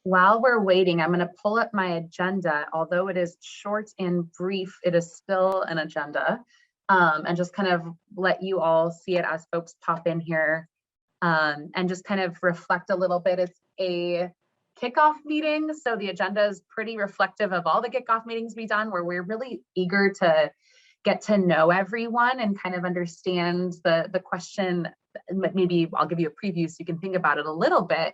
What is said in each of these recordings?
While we're waiting, I'm going to pull up my agenda. Although it is short and brief, it is still an agenda, and just kind of let you all see it as folks pop in here, and just kind of reflect a little bit. It's a kickoff meeting, so the agenda is pretty reflective of all the kickoff meetings we've done, where we're really eager to get to know everyone and kind of understand the question. Maybe I'll give you a preview so you can think about it a little bit.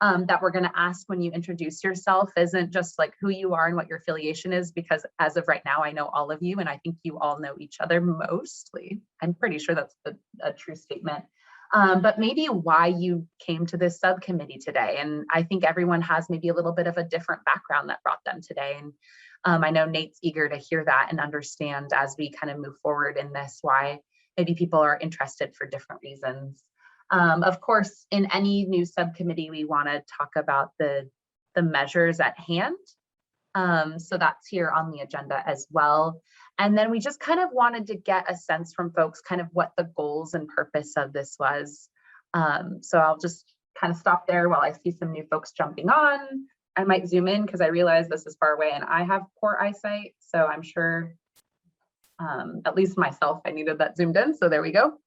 That we're going to ask when you introduce yourself isn't just like who you are and what your affiliation is, because as of right now, I know all of you, and I think you all know each other mostly. I'm pretty sure that's a true statement. But maybe why you came to this subcommittee today. And I think everyone has maybe a little bit of a different background that brought them today. And I know Nate's eager to hear that and understand as we kind of move forward in this, why maybe people are interested for different reasons. Of course, in any new subcommittee, we want to talk about the measures at hand. So that's here on the agenda as well. And then we just kind of wanted to get a sense from folks kind of what the goals and purpose of this was. So I'll just kind of stop there while I see some new folks jumping on. I might zoom in because I realize this is far away and I have poor eyesight. So I'm sure, at least myself, I needed that zoomed in. So there we go.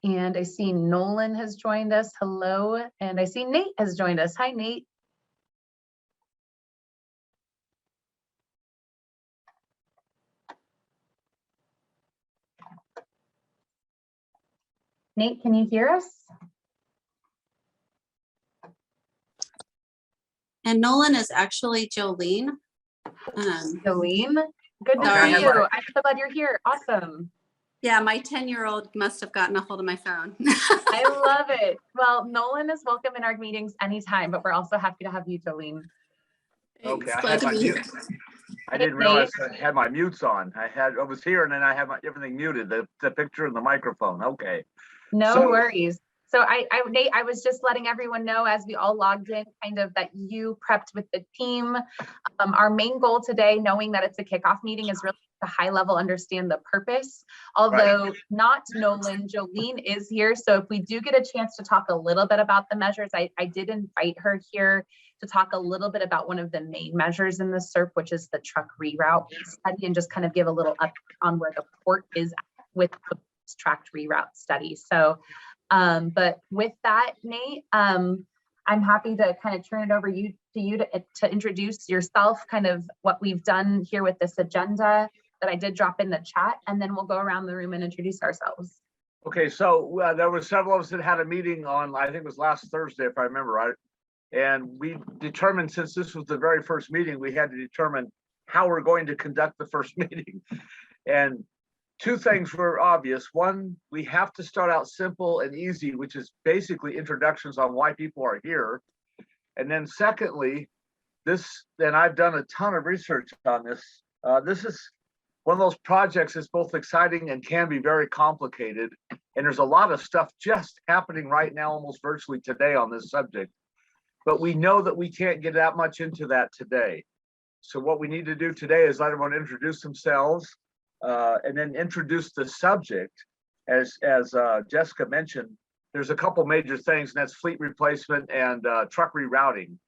And I see Nolan has joined us. Hello. And I see Nate has joined us. Hi, Nate. Nate, can you hear us? And Nolan is actually Jolene. Jolene, good to see you. I'm so glad you're here. Awesome. Yeah, my 10-year-old must have gotten a hold of my phone. I love it. Well, Nolan is welcome in our meetings anytime, but we're also happy to have you, Jolene. Okay, I didn't realize I had my mutes on. I was here and then I had everything muted, the picture and the microphone. Okay. No worries. So Nate, I was just letting everyone know as we all logged in, kind of that you prepped with the team. Our main goal today, knowing that it's a kickoff meeting, is really to high level understand the purpose. Although not Nolan, Jolene is here. So if we do get a chance to talk a little bit about the measures, I did invite her here to talk a little bit about one of the main measures in the SERP, which is the truck reroute study, and just kind of give a little update on where the port is with the tracked reroute study. So but with that, Nate, I'm happy to kind of turn it over to you to introduce yourself, kind of what we've done here with this agenda that I did drop in the chat, and then we'll go around the room and introduce ourselves. Okay, so there were several of us that had a meeting on, I think it was last Thursday, if I remember right. And we determined, since this was the very first meeting, we had to determine how we're going to conduct the first meeting. And two things were obvious. One, we have to start out simple and easy, which is basically introductions on why people are here. And then secondly, and I've done a ton of research on this. This is one of those projects that's both exciting and can be very complicated. And there's a lot of stuff just happening right now, almost virtually today, on this subject. But we know that we can't get that much into that today. So what we need to do today is let everyone introduce themselves, and then introduce the subject. As Jessica mentioned, there's a couple major things, and that's fleet replacement and truck rerouting.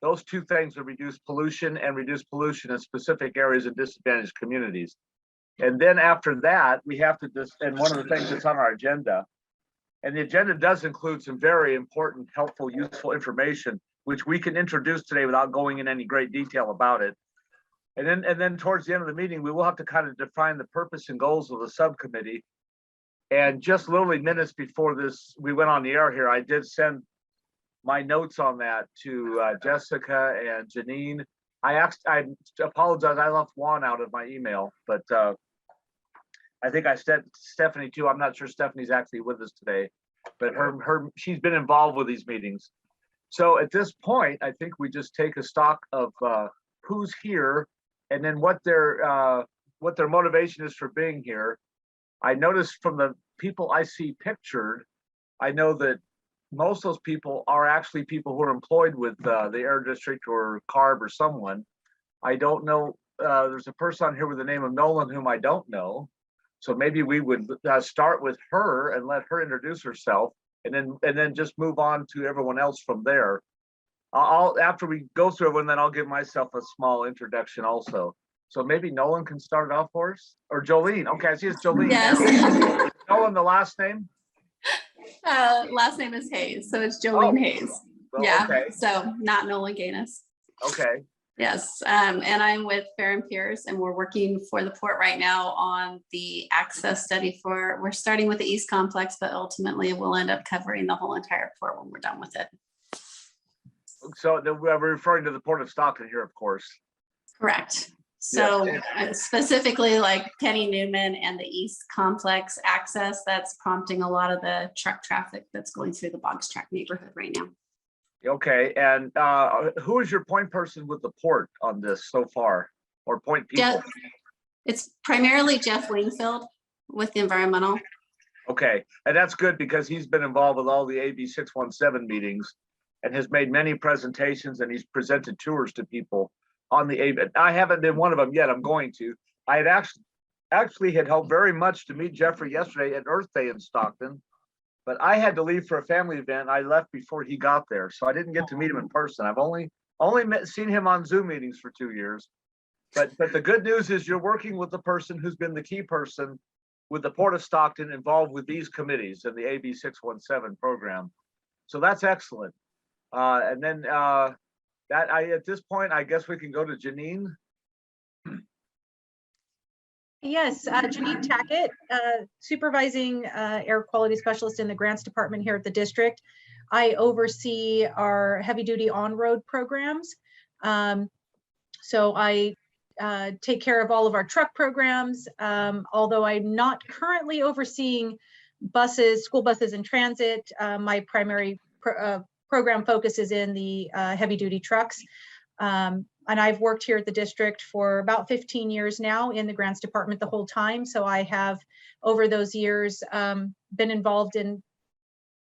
Those two things will reduce pollution in specific areas of disadvantaged communities. And then after that, we have to and one of the things that's on our agenda, and the agenda does include some very important, helpful, useful information, which we can introduce today without going in any great detail about it. And then towards the end of the meeting, we will have to kind of define the purpose and goals of the subcommittee. And just literally minutes before this, we went on the air here, I did send my notes on that to Jessica and Janine. I apologize, I left Juan out of my email, but I think I said Stephanie too. I'm not sure Stephanie's actually with us today, but she's been involved with these meetings. So at this point, I think we just take a stock of who's here, and then what their motivation is for being here. I noticed from the people I see pictured, I know that most of those people are actually people who are employed with the Air District or CARB or someone. I don't know, there's a person on here with the name of Nolan whom I don't know. So maybe we would start with her and let her introduce herself. and then just move on to everyone else from there. I'll after we go through everyone, then I'll give myself a small introduction also. So maybe Nolan can start it off for us, or Jolene. Okay, I see it's Jolene Yes. now. Nolan, the last name? Last name is Hayes, so it's Jolene Hayes. Well, Yeah, okay. so not Nolan Gaines. Okay. Yes, and I'm with Fair and Pierce, and we're working for the port right now on the access study we're starting with the East Complex, but ultimately we'll end up covering the whole entire port when we're done with it. So we're referring to the Port of Stockton here, of course. Correct. So Yes. specifically like Penny Newman and the East Complex access, that's prompting a lot of the truck traffic that's going through the Box Track neighborhood right now. Okay, and who is your point person with the port on this so far, or point people? It's primarily Jeff Wingfield with the environmental. Okay, and that's good because he's been involved with all the AB 617 meetings and has made many presentations, and he's presented tours to people on the AB. I haven't been one of them yet. I'm going to. I had actually had hoped very much to meet Jeffrey yesterday at Earth Day in Stockton, but I had to leave for a family event. I left before he got there, so I didn't get to meet him in person. I've only seen him on Zoom meetings for 2 years. But the good news is you're working with the person who's been the key person with the Port of Stockton involved with these committees and the AB 617 program. So that's excellent. And then at this point, I guess we can go to Janine. Yes, Janine Tackett, supervising air quality specialist in the grants department here at the district. I oversee our heavy duty on-road programs. So I take care of all of our truck programs, although I'm not currently overseeing buses, school buses in transit. My primary program focus is in the heavy duty trucks. And I've worked here at the district for about 15 years now in the grants department the whole time. So I have, over those years, been involved in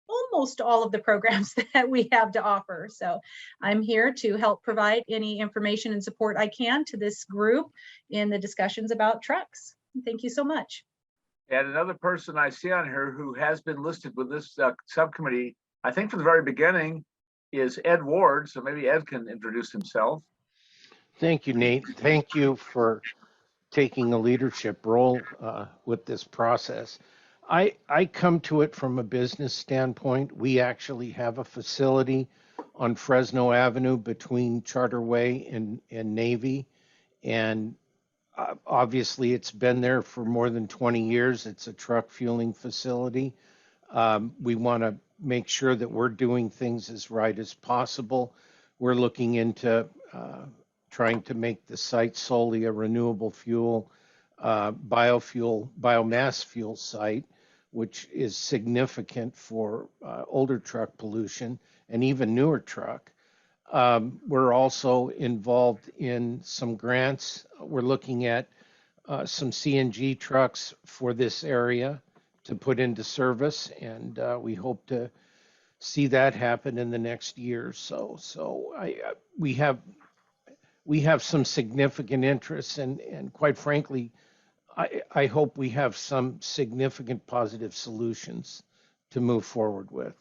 almost all of the programs that we have to offer. So I'm here to help provide any information and support I can to this group in the discussions about trucks. Thank you so much. And another person I see on here who has been listed with this subcommittee, I think from the very beginning, is Ed Ward. So maybe Ed can introduce himself. Thank you, Nate. Thank you for taking a leadership role with this process. I come to it from a business standpoint. We actually have a facility on Fresno Avenue between Charterway and Navy. And obviously it's been there for more than 20 years. It's a truck fueling facility. We want to make sure that we're doing things as right as possible. We're looking into trying to make the site solely a renewable fuel, biomass fuel site, which is significant for older truck pollution and even newer truck. We're also involved in some grants. We're looking at some CNG trucks for this area to put into service, and we hope to see that happen in the next year or so. So we have some significant interests, and quite frankly, I hope we have some significant positive solutions to move forward with.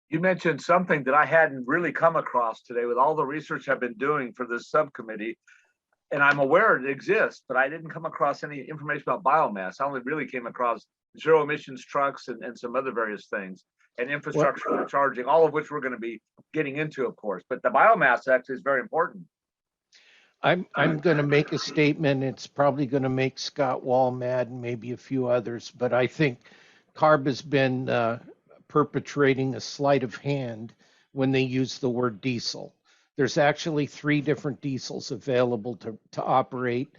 You mentioned something that I hadn't really come across today with all the research I've been doing for this subcommittee. And I'm aware it exists, but I didn't come across any information about biomass. I only really came across zero emissions trucks and some other various things, and infrastructure for charging, all of which we're going to be getting into, of course. But the biomass actually is very important. I'm going to make a statement. It's probably going to make Scott Wall mad and maybe a few others, but I think CARB has been perpetrating a sleight of hand when they use the word diesel. There's actually 3 different diesels available to operate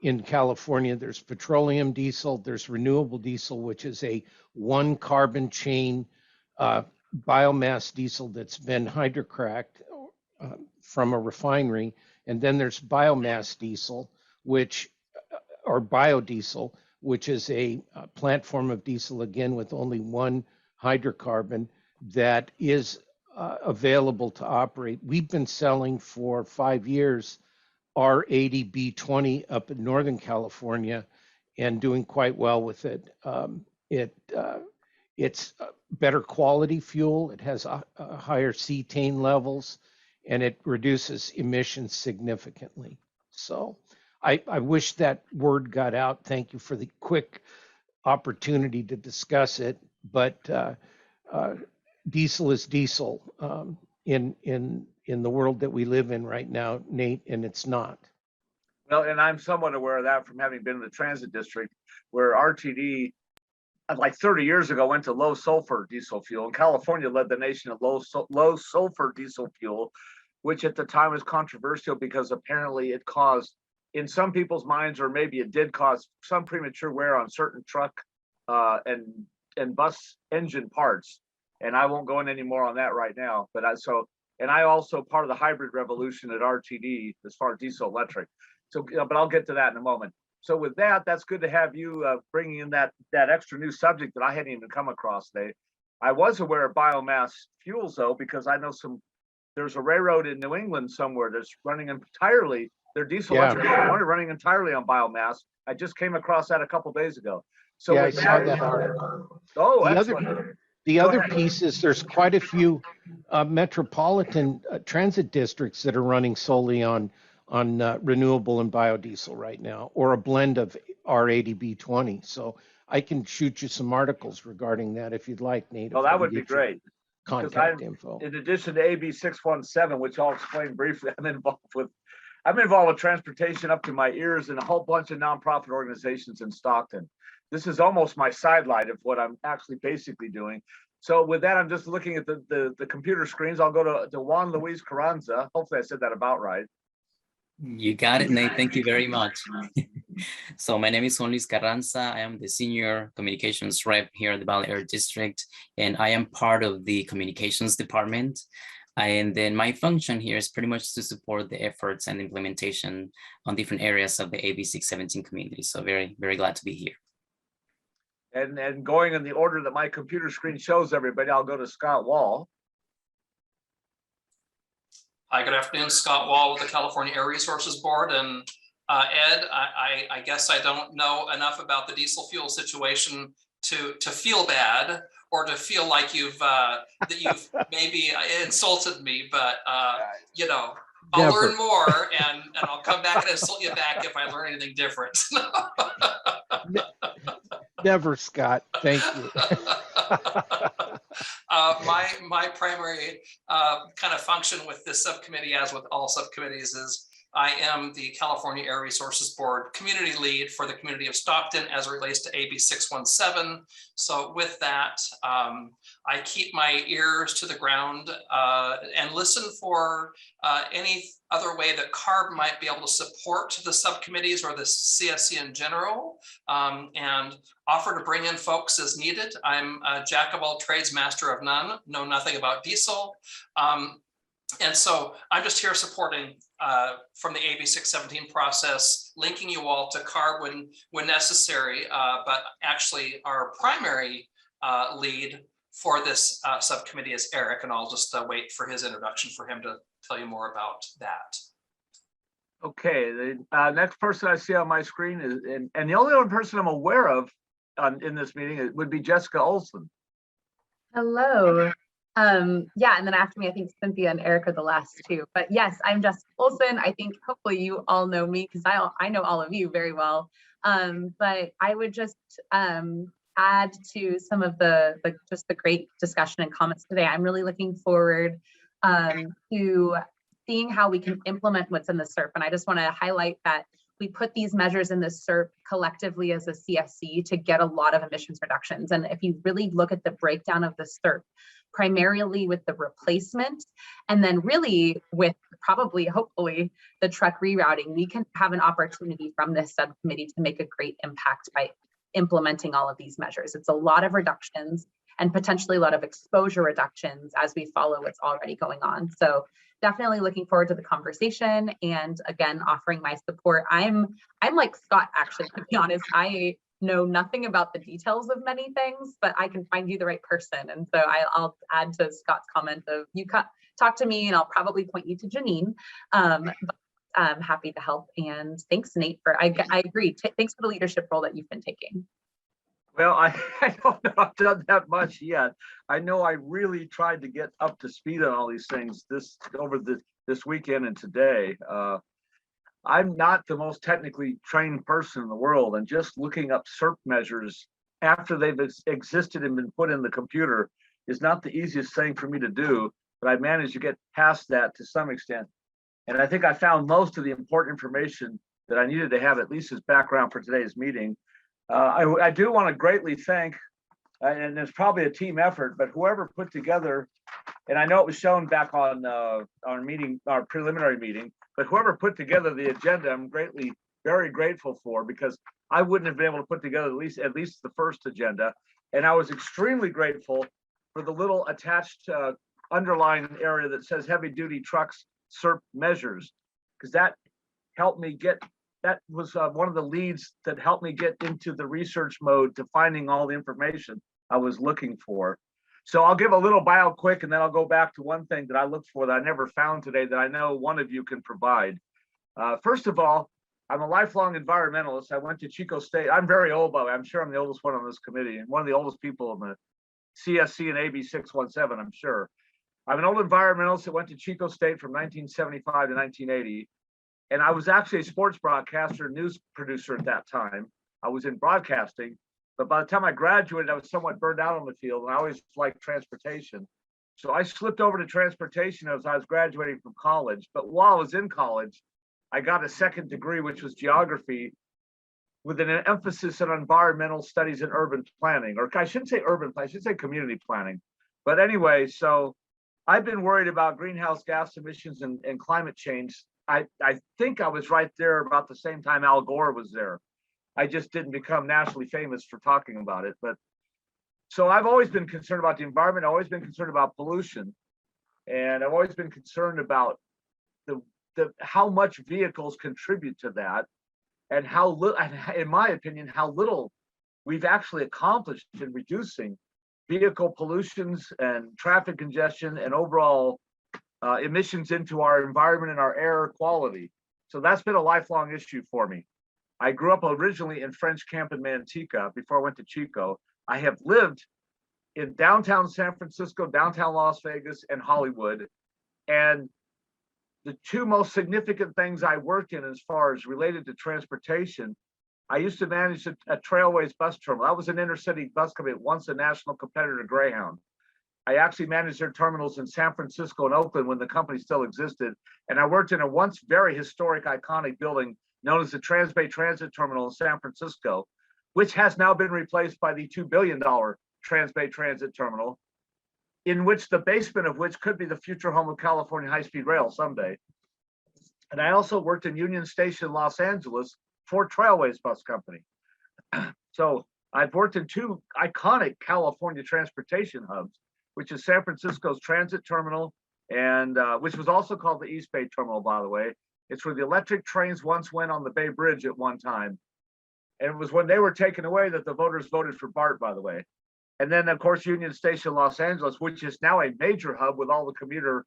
in California. There's petroleum diesel, there's renewable diesel, which is a 1 carbon chain biomass diesel that's been hydrocracked from a refinery. And then there's biomass diesel, or biodiesel, which is a plant form of diesel, again, with only 1 hydrocarbon that is available to operate. We've been selling for 5 years R80B20 up in Northern California and doing quite well with it. It's better quality fuel. It has a higher cetane levels, and it reduces emissions significantly. So I wish that word got out. Thank you for the quick opportunity to discuss it. But diesel is diesel in the world that we live in right now, Nate, and it's not. Well, and I'm somewhat aware of that from having been in the transit district, where RTD, like 30 years ago, went to low sulfur diesel fuel, and California led the nation of low sulfur diesel fuel, which at the time was controversial because apparently it caused, in some people's minds, or maybe it did cause some premature wear on certain truck and bus engine parts. And I won't go in any more on that right now. But I also part of the hybrid revolution at RTD as far as diesel electric. So, but I'll get to that in a moment. So with that, that's good to have you bringing in that extra new subject that I hadn't even come across today. I was aware of biomass fuels though, because I know there's a railroad in New England somewhere that's running entirely, their diesel electric running entirely on biomass. I just came across that a couple days ago. So yeah, I saw that article. Oh, the excellent. The other piece is there's quite a few metropolitan transit districts that are running solely on renewable and biodiesel right now, or a blend of R80B20. So I can shoot you some articles regarding that if you'd like, Nate. Oh, that would be great. Contact info. In addition to AB 617, which I'll explain briefly, I'm involved with transportation up to my ears in a whole bunch of nonprofit organizations in Stockton. This is almost my sidelight of what I'm actually basically doing. So with that, I'm just looking at the computer screens. I'll go to Juan Luis Carranza. Hopefully I said that about right. You got it, Nate. Thank you very much. So my name is Juan Luis Carranza. I am the Senior Communications Rep here at the Valley Air District, and I am part of the Communications Department. And then my function here is pretty much to support the efforts and implementation on different areas of the AB 617 community. So very, very glad to be here. And going in the order that my computer screen shows everybody, I'll go to Scott Wall. Hi, good afternoon. Scott Wall with the California Air Resources Board. And Ed, I guess I don't know enough about the diesel fuel situation to feel bad or to feel like that you've maybe insulted me, but you know, I'll learn more and I'll come back and insult you back if I learn anything different. Never, Scott. Thank you. My primary kind of function with this subcommittee, as with all subcommittees, is I am the California Air Resources Board community lead for the community of Stockton as it relates to AB 617. So with that, I keep my ears to the ground and listen for any other way that CARB might be able to support the subcommittees or the CSC in general, and offer to bring in folks as needed. I'm a jack of all trades, master of none, know nothing about diesel. And so I'm just here supporting from the AB 617 process, linking you all to CARB when necessary, but actually our primary lead for this subcommittee is Eric, and I'll just wait for his introduction for him to tell you more about that. Okay, the next person I see on my screen is, and the only other person I'm aware of in this meeting would be Jessica Olson. Hello. Yeah, and then after me, I think Cynthia and Eric are the last two. But yes, I'm Jessica Olson. I think hopefully you all know me because I know all of you very well. But I would just add to some of the great discussion and comments today. I'm really looking forward to seeing how we can implement what's in the SERP. And I just want to highlight that we put these measures in the SERP collectively as a CSC to get a lot of emissions reductions. And if you really look at the breakdown of the SERP, primarily with the replacement, and then really with probably, hopefully, the truck rerouting, we can have an opportunity from this subcommittee to make a great impact by implementing all of these measures. It's a lot of reductions and potentially a lot of exposure reductions as we follow what's already going on. So definitely looking forward to the conversation, and again, offering my support. I'm like Scott, actually, to be honest. I know nothing about the details of many things, but I can find you the right person. And so I'll add to Scott's comment of you talk to me and I'll probably point you to Janine. But I'm happy to help. And thanks, Nate, I agree. Thanks for the leadership role that you've been taking. Well, I don't know I've done that much yet. I know I really tried to get up to speed on all these things this weekend and today. I'm not the most technically trained person in the world, and just looking up SERP measures after they've existed and been put in the computer is not the easiest thing for me to do, but I managed to get past that to some extent. And I think I found most of the important information that I needed to have, at least as background for today's meeting. I do want to greatly thank, and it's probably a team effort, but whoever put together, and I know it was shown back on our preliminary meeting, but whoever put together the agenda, I'm very grateful for, because I wouldn't have been able to put together at least the first agenda. And I was extremely grateful for the little attached underlying area that says heavy duty trucks SERP measures, because that helped me that was one of the leads that helped me get into the research mode to finding all the information I was looking for. So I'll give a little bio quick, and then I'll go back to one thing that I looked for that I never found today that I know one of you can provide. First of all, I'm a lifelong environmentalist. I went to Chico State. I'm very old, by the way. I'm sure I'm the oldest one on this committee, and one of the oldest people in the CSC and AB 617, I'm sure. I'm an old environmentalist that went to Chico State from 1975 to 1980. And I was actually a sports broadcaster, news producer at that time. I was in broadcasting, but by the time I graduated, I was somewhat burned out on the field, and I always liked transportation. So I slipped over to transportation as I was graduating from college. But while I was in college, I got a second degree, which was geography, with an emphasis on environmental studies and urban planning, or I shouldn't say urban planning, I should say community planning. But anyway, so I've been worried about greenhouse gas emissions and climate change. I think I was right there about the same time Al Gore was there. I just didn't become nationally famous for talking about it. But so I've always been concerned about the environment. I've always been concerned about pollution. And I've always been concerned about how much vehicles contribute to that, and how little, in my opinion, how little we've actually accomplished in reducing vehicle pollutions and traffic congestion and overall emissions into our environment and our air quality. So that's been a lifelong issue for me. I grew up originally in French Camp in Manteca before I went to Chico. I have lived in downtown San Francisco, downtown Las Vegas, and Hollywood. And the two most significant things I worked in as far as related to transportation, I used to manage a Trailways bus terminal. I was an intercity bus company, once a national competitor to Greyhound. I actually managed their terminals in San Francisco and Oakland when the company still existed. And I worked in a once very historic, iconic building known as the Transbay Transit Terminal in San Francisco, which has now been replaced by the $2 billion Transbay Transit Terminal, in which the basement of which could be the future home of California high-speed rail someday. And I also worked in Union Station, Los Angeles for Trailways Bus Company. So I've worked in two iconic California transportation hubs, which is San Francisco's Transit Terminal, and which was also called the East Bay Terminal, by the way. It's where the electric trains once went on the Bay Bridge at one time. And it was when they were taken away that the voters voted for BART, by the way. And then, of course, Union Station, Los Angeles, which is now a major hub with all the commuter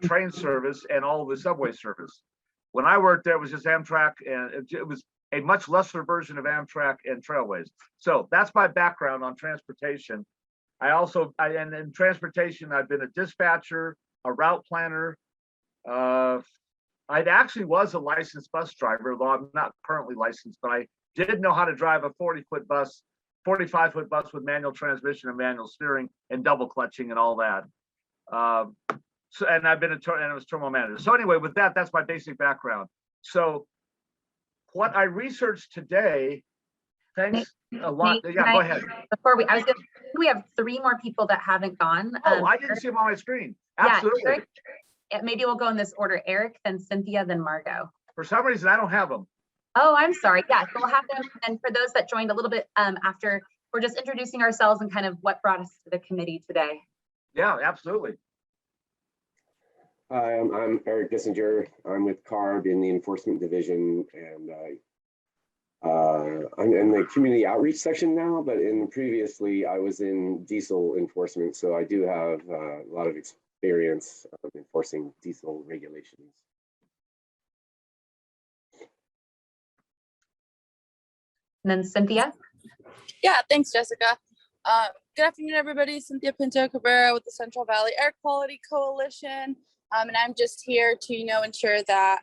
train service and all the subway service. When I worked there, it was just Amtrak, and it was a much lesser version of Amtrak and Trailways. So that's my background on transportation. And in transportation, I've been a dispatcher, a route planner. I actually was a licensed bus driver, though I'm not currently licensed, but I did know how to drive a 40-foot bus, 45-foot bus with manual transmission and manual steering and double clutching and all that. So, and I've been I was terminal manager. So anyway, with that, that's my basic background. So what I researched today, thanks a lot. Nate, Yeah, go ahead. We have 3 more people that haven't gone. Oh, I didn't see them on my screen. Absolutely. Yeah, Eric, maybe we'll go in this order: Eric, then Cynthia, then Margot. For some reason, I don't have them. Oh, I'm sorry. Yeah, so we'll have them. And for those that joined a little bit after, we're just introducing ourselves and kind of what brought us to the committee today. Yeah, absolutely. Hi, I'm Eric Dissinger. I'm with CARB in the enforcement division, and I'm in the community outreach section now, but previously I was in diesel enforcement, so I do have a lot of experience enforcing diesel regulations. And then Cynthia. Yeah, thanks, Jessica. Good afternoon, everybody. Cynthia Pinto Cabrera with the Central Valley Air Quality Coalition. And I'm just here to, ensure that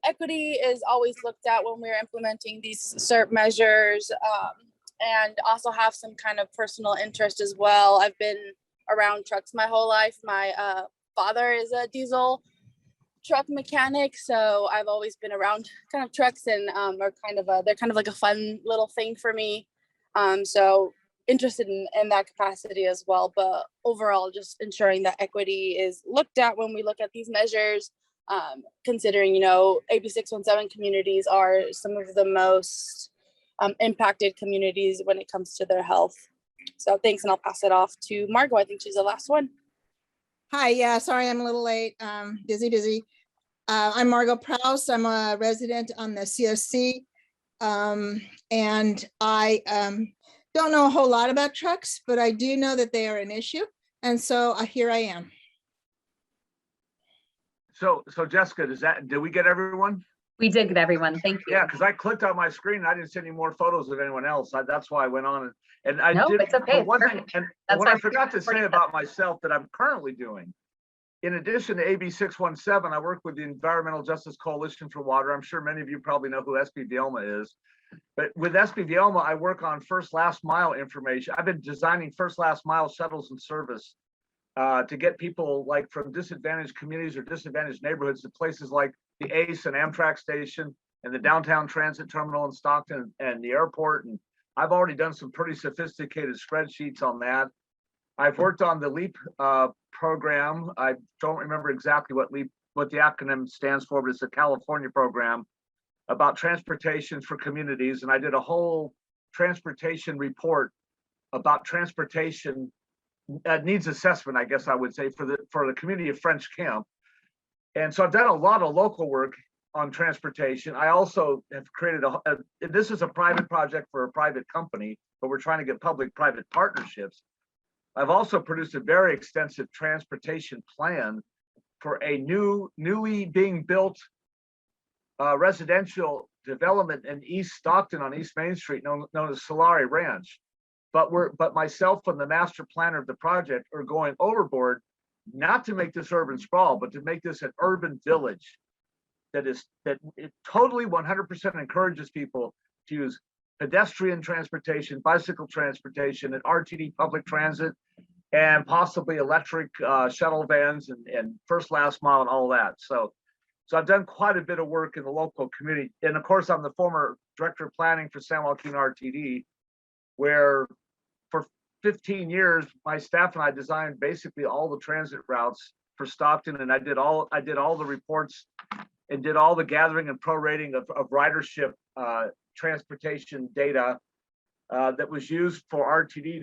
equity is always looked at when we're implementing these CERP measures, and also have some kind of personal interest as well. I've been around trucks my whole life. My father is a diesel truck mechanic, so I've always been around kind of trucks, and they're kind of like a fun little thing for me. So interested in that capacity as well, but overall just ensuring that equity is looked at when we look at these measures, considering AB 617 communities are some of the most impacted communities when it comes to their health. So thanks, and I'll pass it off to Margot. I think she's the last one. Hi, yeah, sorry I'm a little late, busy. I'm Margot Prouse. I'm a resident on the CSC, and I don't know a whole lot about trucks, but I do know that they are an issue, and so here I am. So Jessica, did we get everyone? We did get everyone. Thank you. Yeah, because I clicked on my screen and I didn't see any more photos of anyone else. That's why I went on and I No, did. it's okay. One thing, and what I forgot to say 47. about myself that I'm currently doing, in addition to AB 617, I work with the Environmental Justice Coalition for Water. I'm sure many of you probably know who SB Vielma is. But with SB Vielma, I work on first last mile information. I've been designing first last mile shuttles and service to get people like from disadvantaged communities or disadvantaged neighborhoods to places like the ACE and Amtrak station and the downtown transit terminal in Stockton and the airport. And I've already done some pretty sophisticated spreadsheets on that. I've worked on the LEAP program. I don't remember exactly what the acronym stands for, but it's a California program about transportation for communities. And I did a whole transportation report about transportation needs assessment, I guess I would say, for the community of French Camp. And so I've done a lot of local work on transportation. I also have created this is a private project for a private company, but we're trying to get public-private partnerships. I've also produced a very extensive transportation plan for a newly being built residential development in East Stockton on East Main Street, known as Solari Ranch. But myself and the master planner of the project are going overboard, not to make this urban sprawl, but to make this an urban village that it totally 100% encourages people to use pedestrian transportation, bicycle transportation, and RTD public transit, and possibly electric shuttle vans and first last mile and all that. So I've done quite a bit of work in the local community. And of course, I'm the former director of planning for San Joaquin RTD, where for 15 years, my staff and I designed basically all the transit routes for Stockton. And I did all the reports and did all the gathering and prorating of ridership transportation data that was used for RTD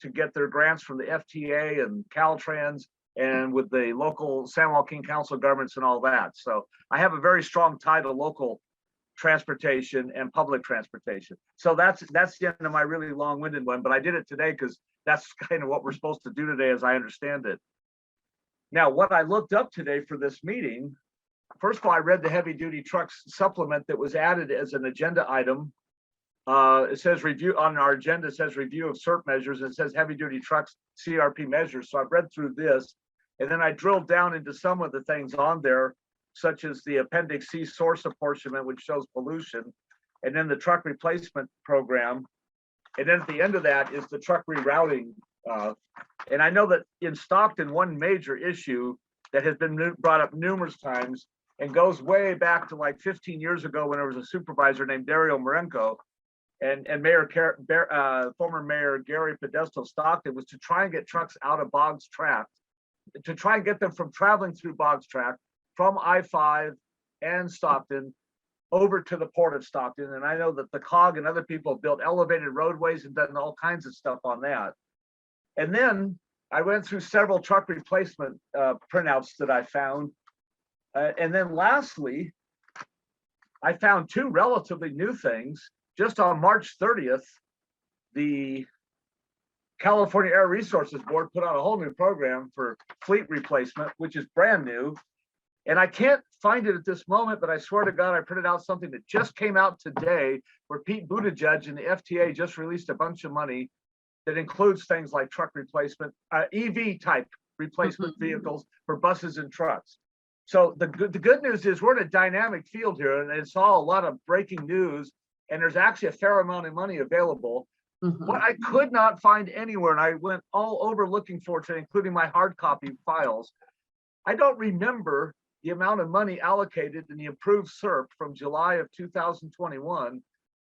to get their grants from the FTA and Caltrans and with the local San Joaquin Council of Governments and all that. So I have a very strong tie to local transportation and public transportation. So that's the end of my really long-winded one, but I did it today because that's kind of what we're supposed to do today as I understand it. Now, what I looked up today for this meeting, first of all, I read the heavy duty trucks supplement that was added as an agenda item. It says review on our agenda, it says review of CERP measures. It says heavy duty trucks CRP measures. So I've read through this and then I drilled down into some of the things on there, such as the Appendix C source apportionment, which shows pollution, and then the truck replacement program. And then at the end of that is the truck rerouting. And I know that in Stockton, one major issue that has been brought up numerous times and goes way back to like 15 years ago when there was a supervisor named Dario Marenko and former Mayor Gary Podesta of Stockton, was to try and get trucks out of Boggs Tract, to try and get them from traveling through Boggs Tract from I-5 and Stockton over to the port of Stockton. And I know that the COG and other people have built elevated roadways and done all kinds of stuff on that. And then I went through several truck replacement printouts that I found. And then lastly, I found two relatively new things. Just on March 30th, the California Air Resources Board put out a whole new program for fleet replacement, which is brand new. And I can't find it at this moment, but I swear to God, I printed out something that just came out today where Pete Buttigieg and the FTA just released a bunch of money that includes things like truck replacement, EV type replacement vehicles for buses and trucks. So the good news is we're in a dynamic field here, and it's all a lot of breaking news, and there's actually a fair amount of money available. What I could not find anywhere, and I went all over looking for it, including my hard copy files, I don't remember the amount of money allocated in the improved SERP from July of 2021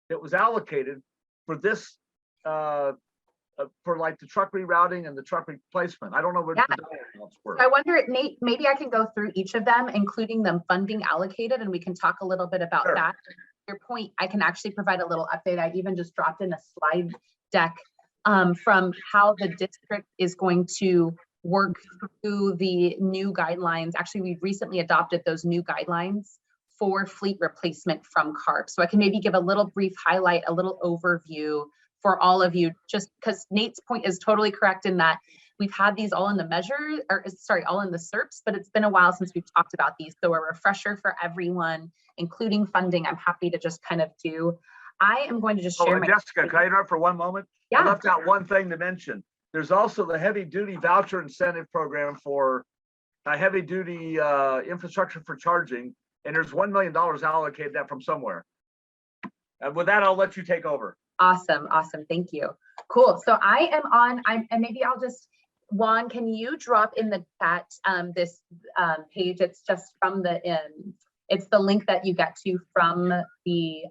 that was allocated for this, for like the truck rerouting and the truck replacement. I don't know what the dollar amounts were. I wonder, Nate, maybe I can go through each of them, including them funding allocated, and we can talk a little bit about that. Your point, I can actually provide a little update. I even just dropped in a slide deck from how the district is going to work through the new guidelines. Actually, we've recently adopted those new guidelines for fleet replacement from CARB. So I can maybe give a little brief highlight, a little overview for all of you, just because Nate's point is totally correct in that we've had these all in the measure, or sorry, all in the SERPs, but it's been a while since we've talked about these. So a refresher for everyone, including funding, I'm happy to just kind of do. I am going to just share my— Jessica, can I interrupt for one moment? Yeah. I left out one thing to mention. There's also the heavy duty voucher incentive program for heavy duty infrastructure for charging. And there's $1 million allocated that from somewhere. And with that, I'll let you take over. Awesome. Awesome. Thank you. Cool. So I am on, and maybe I'll just, Juan, can you drop in the chat this page? It's just from the, it's the link that you get to from the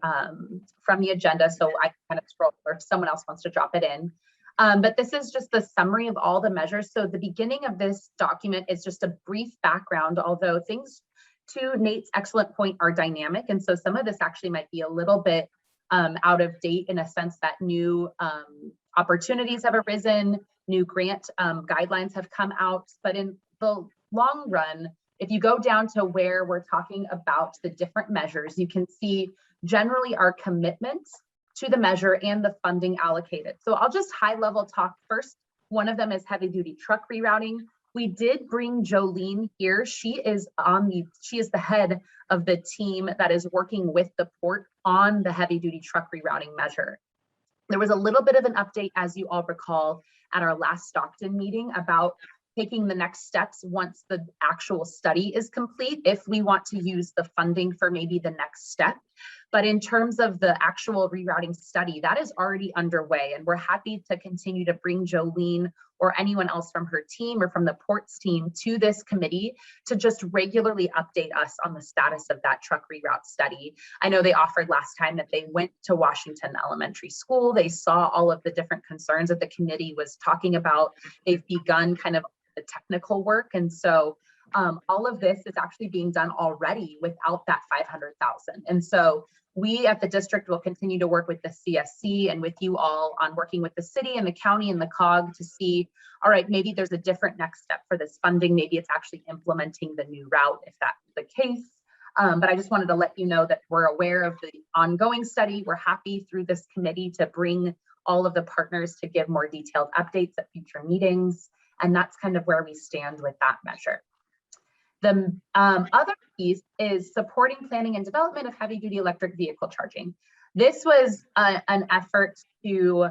agenda. So I can kind of scroll, or if someone else wants to drop it in. But this is just the summary of all the measures. So the beginning of this document is just a brief background, although things, to Nate's excellent point, are dynamic. And so some of this actually might be a little bit out of date in a sense that new opportunities have arisen, new grant guidelines have come out. But in the long run, if you go down to where we're talking about the different measures, you can see generally our commitment to the measure and the funding allocated. So I'll just high level talk first. One of them is heavy duty truck rerouting. We did bring Jolene here. She is the head of the team that is working with the port on the heavy duty truck rerouting measure. There was a little bit of an update, as you all recall, at our last Stockton meeting about taking the next steps once the actual study is complete, if we want to use the funding for maybe the next step. But in terms of the actual rerouting study, that is already underway, and we're happy to continue to bring Jolene or anyone else from her team or from the ports team to this committee to just regularly update us on the status of that truck reroute study. I know they offered last time that they went to Washington Elementary School. They saw all of the different concerns that the committee was talking about. They've begun kind of the technical work. And so all of this is actually being done already without that 500,000. And so we at the district will continue to work with the CSC and with you all on working with the city and the county and the COG to see, all right, maybe there's a different next step for this funding. Maybe it's actually implementing the new route if that's the case. But I just wanted to let you know that we're aware of the ongoing study. We're happy through this committee to bring all of the partners to give more detailed updates at future meetings. And that's kind of where we stand with that measure. The other piece is supporting planning and development of heavy duty electric vehicle charging. This was an effort to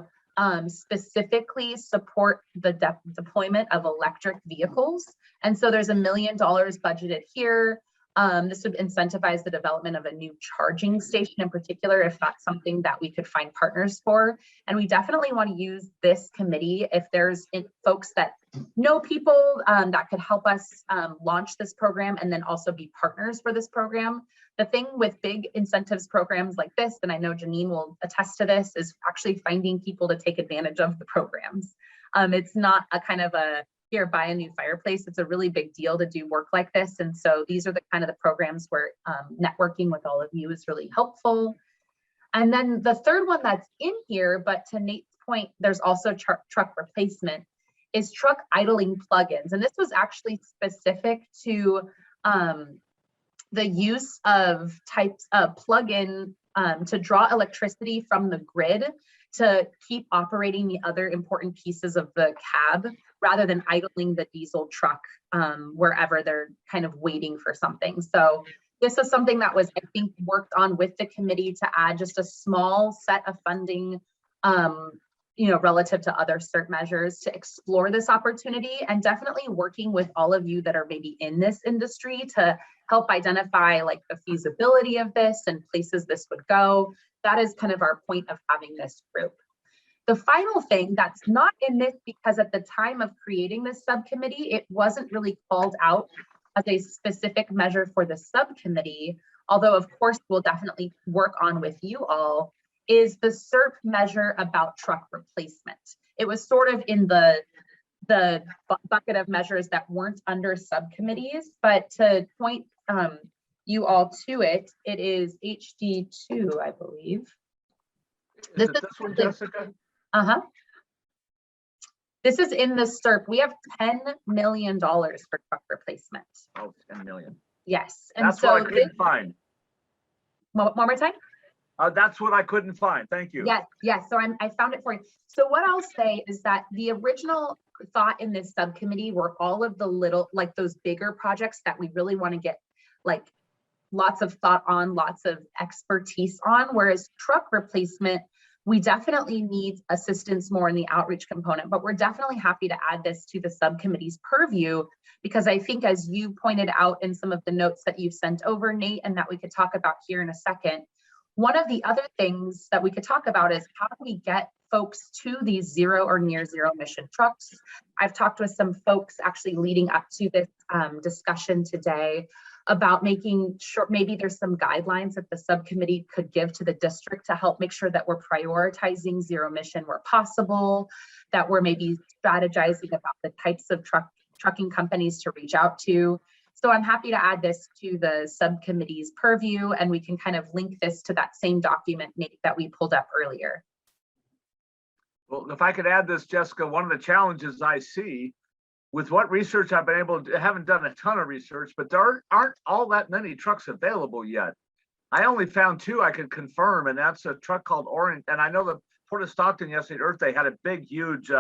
specifically support the deployment of electric vehicles. And so there's $1 million budgeted here. This would incentivize the development of a new charging station in particular, if that's something that we could find partners for. And we definitely want to use this committee if there's folks that know people that could help us launch this program and then also be partners for this program. The thing with big incentives programs like this, and I know Janine will attest to this, is actually finding people to take advantage of the programs. It's not a kind of a, here, buy a new fireplace. It's a really big deal to do work like this. And so these are the kind of the programs where networking with all of you is really helpful. And then the third one that's in here, but to Nate's point, there's also truck replacement, is truck idling plugins. And this was actually specific to the use of types of plug-in to draw electricity from the grid to keep operating the other important pieces of the cab rather than idling the diesel truck wherever they're kind of waiting for something. So this is something that was, I think, worked on with the committee to add just a small set of funding, relative to other CERT measures to explore this opportunity, and definitely working with all of you that are maybe in this industry to help identify like the feasibility of this and places this would go. That is kind of our point of having this group. The final thing that's not in this, because at the time of creating this subcommittee, it wasn't really called out as a specific measure for the subcommittee, although of course we'll definitely work on with you all, is the CERP measure about truck replacement. It was sort of in the bucket of measures that weren't under subcommittees, but to point you all to it, it is HD2, I believe. Is it this one, Jessica? This is in the CERP. We have $10 million for truck replacement. Oh, 10 million. Yes. And That's so what I couldn't find. one more time. That's what I couldn't find. Thank you. Yes. So I found it for you. So what I'll say is that the original thought in this subcommittee were all of the little, like those bigger projects that we really want to get like lots of thought on, lots of expertise on, whereas truck replacement, we definitely need assistance more in the outreach component, but we're definitely happy to add this to the subcommittee's purview, because I think, as you pointed out in some of the notes that you've sent over, Nate, and that we could talk about here in a second, one of the other things that we could talk about is how do we get folks to these zero or near zero emission trucks. I've talked with some folks actually leading up to this discussion today about making sure maybe there's some guidelines that the subcommittee could give to the district to help make sure that we're prioritizing zero emission where possible, that we're maybe strategizing about the types of trucking companies to reach out to. So I'm happy to add this to the subcommittee's purview, and we can kind of link this to that same document that we pulled up earlier. Well, if I could add this, Jessica, one of the challenges I see with what research I've been able to, I haven't done a ton of research, but there aren't all that many trucks available yet. I only found two I could confirm, and that's a truck called Orange. And I know the Port of Stockton yesterday, Earth Day, had a big, huge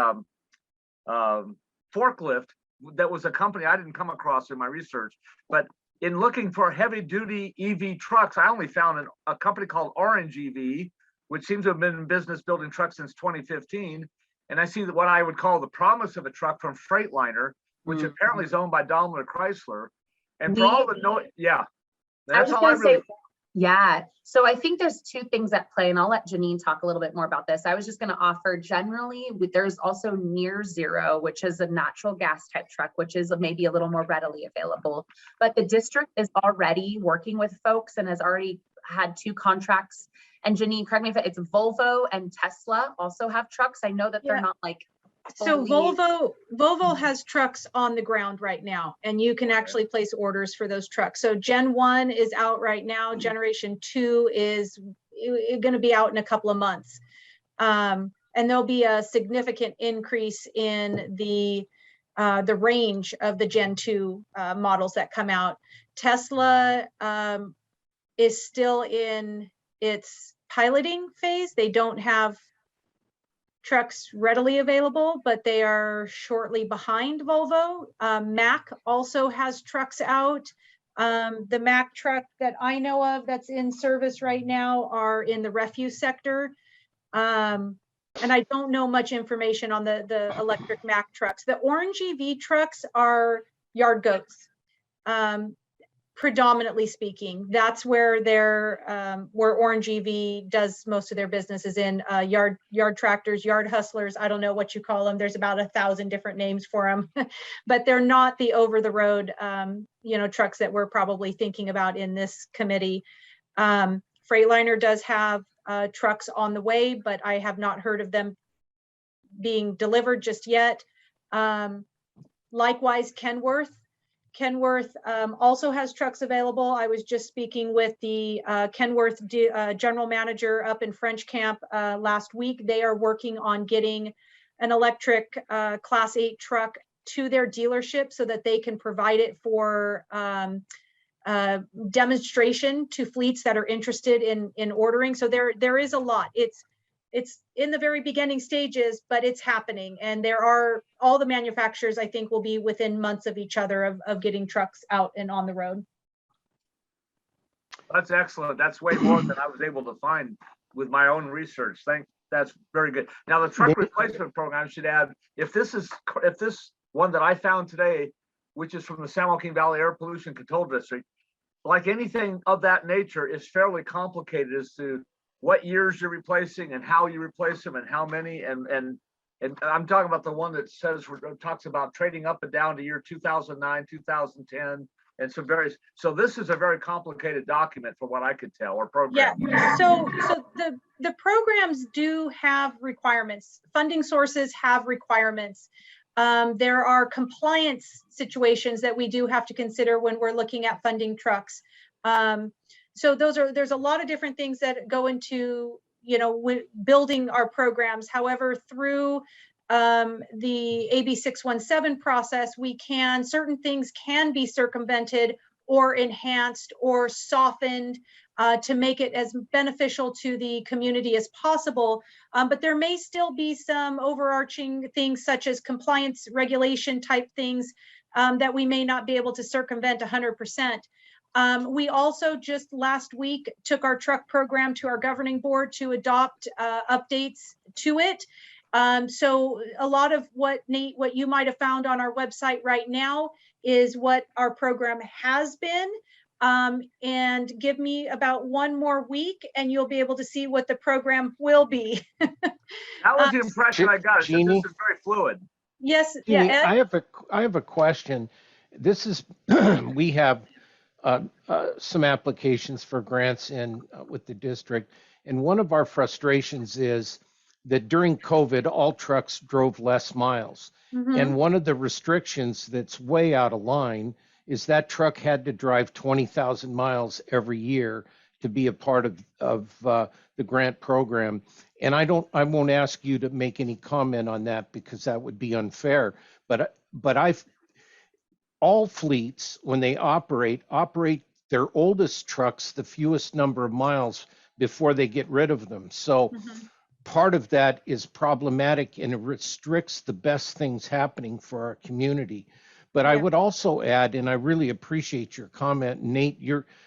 forklift that was a company I didn't come across in my research. But in looking for heavy duty EV trucks, I only found a company called Orange EV, which seems to have been in business building trucks since 2015. And I see that what I would call the promise of a truck from Freightliner, which apparently is owned by Daimler Chrysler. And for all the noise, that's all I really. Yeah, so I think there's two things at play, and I'll let Janine talk a little bit more about this. I was just going to offer generally, there's also near zero, which is a natural gas type truck, which is maybe a little more readily available. But the district is already working with folks and has already had 2 contracts. And Janine, correct me if it's Volvo and Tesla also have trucks. I know that they're not like. So Volvo has trucks on the ground right now, and you can actually place orders for those trucks. So Gen 1 is out right now. Generation 2 is going to be out in a couple of months. And there'll be a significant increase in the range of the Gen 2 models that come out. Tesla is still in its piloting phase. They don't have trucks readily available, but they are shortly behind Volvo. Mack also has trucks out. The Mack truck that I know of that's in service right now are in the refuse sector. And I don't know much information on the electric Mack trucks. The Orange EV trucks are yard goats. Predominantly speaking, that's where where Orange EV does most of their business, is in yard tractors, yard hustlers. I don't know what you call them. There's about 1,000 different names for them, but they're not the over the road, trucks that we're probably thinking about in this committee. Freightliner does have trucks on the way, but I have not heard of them being delivered just yet. Likewise, Kenworth also has trucks available. I was just speaking with the Kenworth general manager up in French Camp last week. They are working on getting an electric Class 8 truck to their dealership so that they can provide it for demonstration to fleets that are interested in ordering. So there is a lot. it's in the very beginning stages, but it's happening. And there are, all the manufacturers, I think, will be within months of each other of getting trucks out and on the road. That's excellent. That's way more than I was able to find with my own research. That's very good. Now, the truck replacement program, I should add, if this one that I found today, which is from the San Joaquin Valley Air Pollution Control District, like anything of that nature, is fairly complicated as to what years you're replacing and how you replace them and how many. And I'm talking about the one that talks about trading up and down to year 2009, 2010. And some various, so this is a very complicated document from what I could tell, or program. Yeah, so the programs do have requirements. Funding sources have requirements. There are compliance situations that we do have to consider when we're looking at funding trucks. So there's a lot of different things that go into, building our programs. However, through the AB 617 process, certain things can be circumvented or enhanced or softened to make it as beneficial to the community as possible. But there may still be some overarching things such as compliance regulation type things that we may not be able to circumvent 100%. We also just last week took our truck program to our governing board to adopt updates to it. So a lot of what you might have found on our website right now is what our program has been. And give me about one more week and you'll be able to see what the program will be. That was the impression I got. This is very fluid. Yes. Jeannie, yeah. Ed? I have a question. This is, we have some applications for grants in with the district. And one of our frustrations is that during COVID, all trucks drove less miles. Mm-hmm. And one of the restrictions that's way out of line is that truck had to drive 20,000 miles every year to be a part of the grant program. And I won't ask you to make any comment on that because that would be unfair. But all fleets, when they operate their oldest trucks the fewest number of miles before they get rid of them. So part of that is problematic and it restricts the best things happening for our community. But I would also add, and I really appreciate your comment, Nate,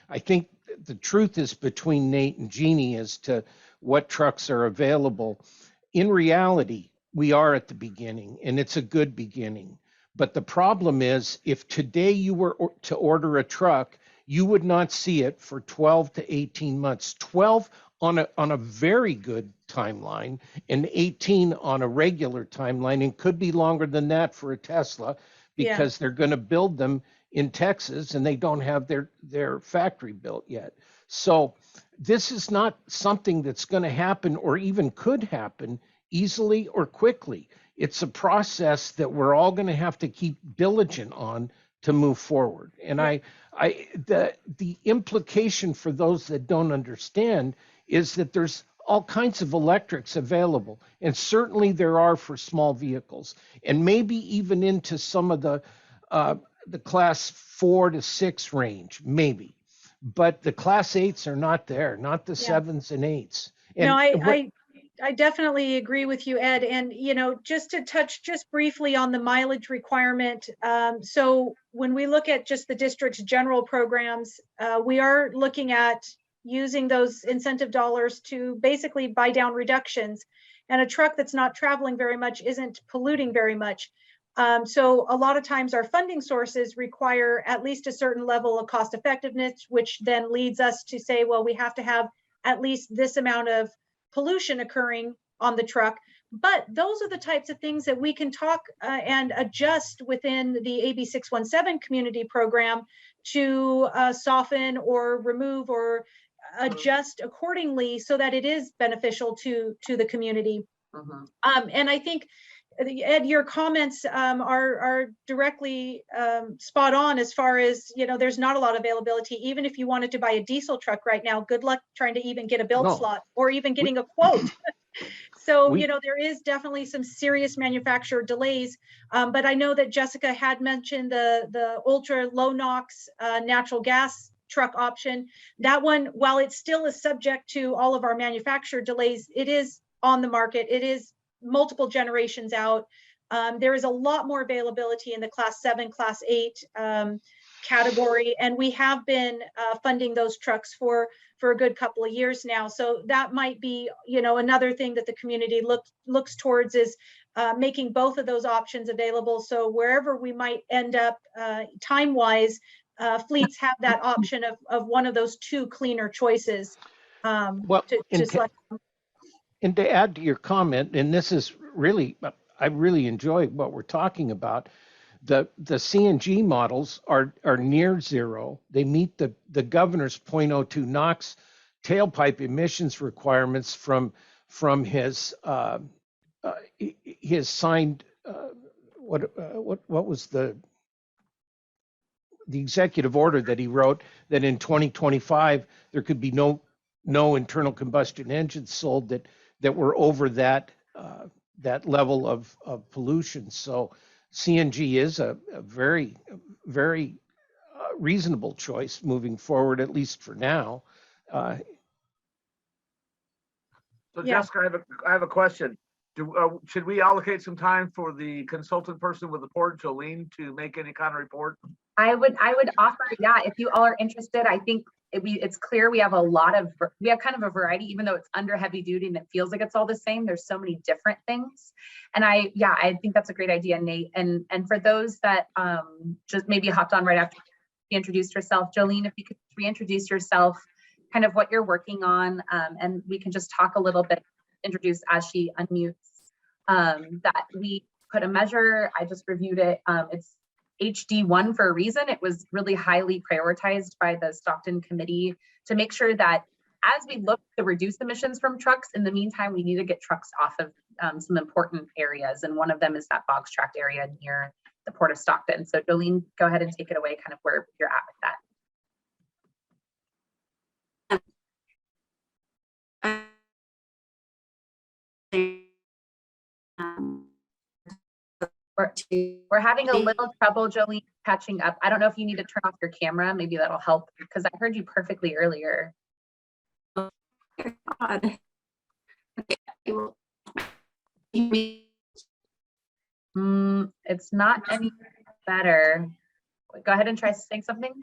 I think the truth is between Nate and Jeannie as to what trucks are available. In reality, we are at the beginning and it's a good beginning. But the problem is if today you were to order a truck, you would not see it for 12 to 18 months, 12 on a very good timeline and 18 on a regular timeline, and could be longer than that for a Tesla because they're going to build them in Texas and they don't have their factory built yet. So this is not something that's going to happen or even could happen easily or quickly. It's a process that we're all going to have to keep diligent on to move forward. And the implication for those that don't understand is that there's all kinds of electrics available, and certainly there are for small vehicles, and maybe even into some of the class 4 to 6 range, maybe. But the class 8s are not there, not the 7s and 8s. And no, I definitely agree with you, Ed. And, just to touch just briefly on the mileage requirement. So when we look at just the district's general programs, we are looking at using those incentive dollars to basically buy down reductions. And a truck that's not traveling very much isn't polluting very much. So a lot of times our funding sources require at least a certain level of cost effectiveness, which then leads us to say, well, we have to have at least this amount of pollution occurring on the truck. But those are the types of things that we can talk and adjust within the AB 617 community program to soften or remove or adjust accordingly so that it is beneficial to the community. And I think, Ed, your comments are directly spot on as far as, there's not a lot of availability. Even if you wanted to buy a diesel truck right now, good luck trying to even get a build slot or even getting a quote. So, there is definitely some serious manufacturer delays. But I know that Jessica had mentioned the ultra low NOx natural gas truck option. That one, while it still is subject to all of our manufacturer delays, it is on the market. It is multiple generations out. There is a lot more availability in the class 7, class 8 category, and we have been funding those trucks for a good couple of years now. So that might be, you know, another thing that the community looks towards is making both of those options available. So wherever we might end up time-wise, fleets have that option of one of those two cleaner choices. Well, and to add to your comment, and this is really, I really enjoy what we're talking about. The CNG models are near zero. They meet the governor's 0.02 NOx tailpipe emissions requirements from his signed what was the executive order that he wrote, that in 2025 there could be no internal combustion engines sold that were over that level of pollution. So CNG is a very reasonable choice moving forward, at least for now. So Jessica, I have a question. Should we allocate some time for the consultant person with the port, Jolene, to make any kind of report? I would offer, yeah, if you all are interested. I think it's clear we have kind of a variety, even though it's under heavy duty and it feels like it's all the same. There's so many different things. And I think that's a great idea, Nate. And for those that just maybe hopped on right after you introduced yourself, Jolene, if you could reintroduce yourself, kind of what you're working on, and we can just talk a little bit, introduce as she unmutes, that we put a measure. I just reviewed it. It's HD1 for a reason. It was really highly prioritized by the Stockton committee to make sure that as we look to reduce emissions from trucks, in the meantime, we need to get trucks off of some important areas. And one of them is that box tract area near the Port of Stockton. So Jolene, go ahead and take it away, kind of where you're at with that. We're having a little trouble, Jolene, catching up. I don't know if you need to turn off your camera. Maybe that'll help, because I heard you perfectly earlier. It's not any better. Go ahead and try saying something.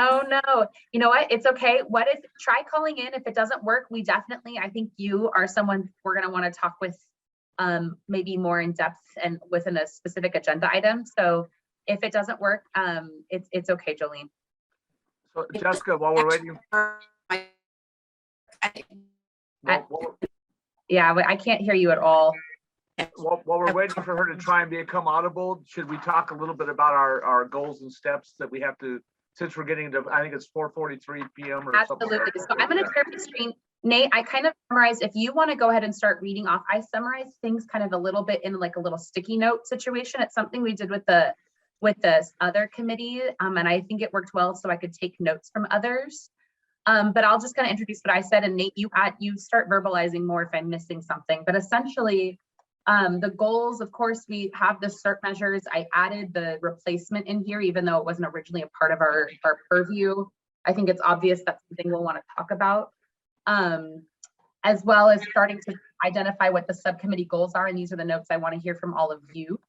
Oh no, you know what? It's okay. Try calling in. If it doesn't work, I think you are someone we're gonna want to talk with maybe more in depth and within a specific agenda item. So if it doesn't work, it's okay, Jolene. So Jessica, while we're waiting. Yeah, I can't hear you at all. While we're waiting for her to try and become audible, should we talk a little bit about our goals and steps that we have to, since we're getting to, I think it's 4:43 p.m. or Absolutely. something. So I'm going to share the screen. Nate, I kind of summarized, if you want to go ahead and start reading off, I summarized things kind of a little bit in like a little sticky note situation. It's something we did with this other committee. And I think it worked well, so I could take notes from others. But I'll just kind of introduce what I said, and Nate, you start verbalizing more if I'm missing something. But essentially, the goals, of course, we have the CERT measures. I added the replacement in here, even though it wasn't originally a part of our purview. I think it's obvious that's something we'll want to talk about, as well as starting to identify what the subcommittee goals are. And these are the notes I want to hear from all of you.